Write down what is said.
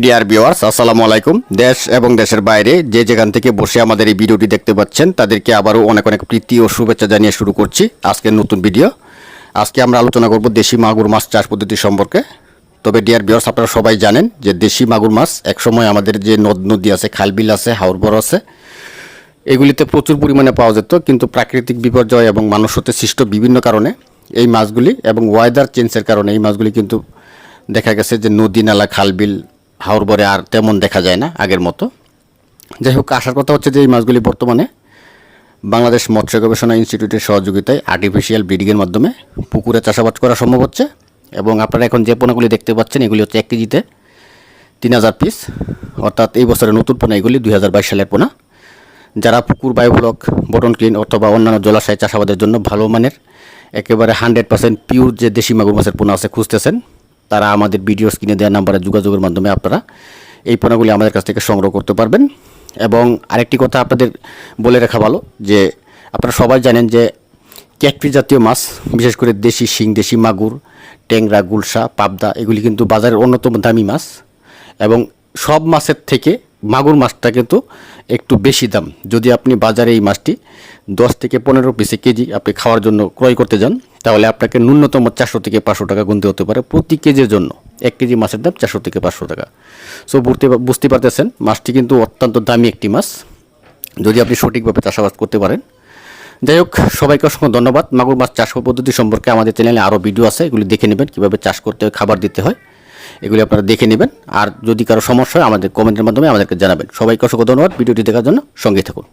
Dear viewers, আসসালামু আলাইকুম। দেশ এবং দেশের বাইরে যে যেখান থেকে বসে আমাদের এই ভিডিওটি দেখতে পাচ্ছেন তাদেরকে আবারও অনেক অনেক প্রীতি ও শুভেচ্ছা জানিয়ে শুরু করছি আজকের নতুন ভিডিও। আজকে আমরা আলোচনা করব দেশি মাগুর মাছ চাষ পদ্ধতি সম্পর্কে। তবে ডিয়ার ভিউয়ার্স, আপনারা সবাই জানেন যে দেশি মাগুর মাছ একসময় আমাদের যে নদ নদী আছে, খালবিল আছে, হাওর বড় আছে, এগুলিতে প্রচুর পরিমাণে পাওয়া যেত। কিন্তু প্রাকৃতিক বিপর্যয় এবং মানুষ হতে সৃষ্ট বিভিন্ন কারণে এই মাছগুলি এবং ওয়েদার চেঞ্জের কারণে এই মাছগুলি কিন্তু দেখা গেছে যে নদী নালা খালবিল হাওর বরে আর তেমন দেখা যায় না আগের মতো। যাই হোক, আসার কথা হচ্ছে যে এই মাছগুলি বর্তমানে বাংলাদেশ মৎস্য গবেষণা ইনস্টিটিউটের সহযোগিতায় আর্টিফিশিয়াল ব্রিডিংয়ের মাধ্যমে পুকুরে চাষাবাদ করা সম্ভব হচ্ছে। এবং আপনারা এখন যে পোনাগুলি দেখতে পাচ্ছেন এগুলি হচ্ছে 1 কেজিতে 3000 পিস, অর্থাৎ এই বছরের নতুন পোনা এগুলি 2022 সালের পোনা। যারা পুকুর, বায়োব্লক, বটন ক্লিন অথবা অন্যান্য জলাশয় চাষাবাদের জন্য ভালো মানের একেবারে 100% পিওর যে দেশি মাগুর মাছের পোনা আছে খুঁজতেছেন, তারা আমাদের ভিডিও স্ক্রিনে দেওয়া নাম্বারে যোগাযোগের মাধ্যমে আপনারা এই পোনাগুলি আমাদের কাছ থেকে সংগ্রহ করতে পারবেন। এবং আরেকটি কথা আপনাদের বলে রাখা ভালো যে আপনারা সবাই জানেন যে ক্যাটফিশ জাতীয় মাছ, বিশেষ করে দেশি শিং, দেশি মাগুর, ট্যাংরা, গুলশা, পাবদা এগুলি কিন্তু বাজারের অন্যতম দামি মাছ। এবং সব মাছের থেকে মাগুর মাছটা কিন্তু একটু বেশি দাম। যদি আপনি বাজারে এই মাছটি 10 থেকে 15 পিসে কেজি আপনি খাওয়ার জন্য ক্রয় করতে যান, তাহলে আপনাকে ন্যূনতম 400 থেকে 500 টাকা গুনতে হতে পারে প্রতি কেজির জন্য। 1 কেজি মাছের দাম 400 থেকে 500 টাকা। সো বুঝতে পারতেছেন মাছটি কিন্তু অত্যন্ত দামি একটি মাছ, যদি আপনি সঠিকভাবে চাষাবাদ করতে পারেন। যাই হোক, সবাইকে অসংখ্য ধন্যবাদ। মাগুর মাছ চাষ পদ্ধতি সম্পর্কে আমাদের চ্যানেলে আরও ভিডিও আছে, এগুলি দেখে নেবেন, কীভাবে চাষ করতে হয়, খাবার দিতে হয়, এগুলি আপনারা দেখে নেবেন। আর যদি কারো সমস্যা হয় আমাদের কমেন্টের মাধ্যমে আমাদেরকে জানাবেন। সবাইকে অসংখ্য ধন্যবাদ ভিডিওটি দেখার জন্য। সঙ্গেই থাকুন।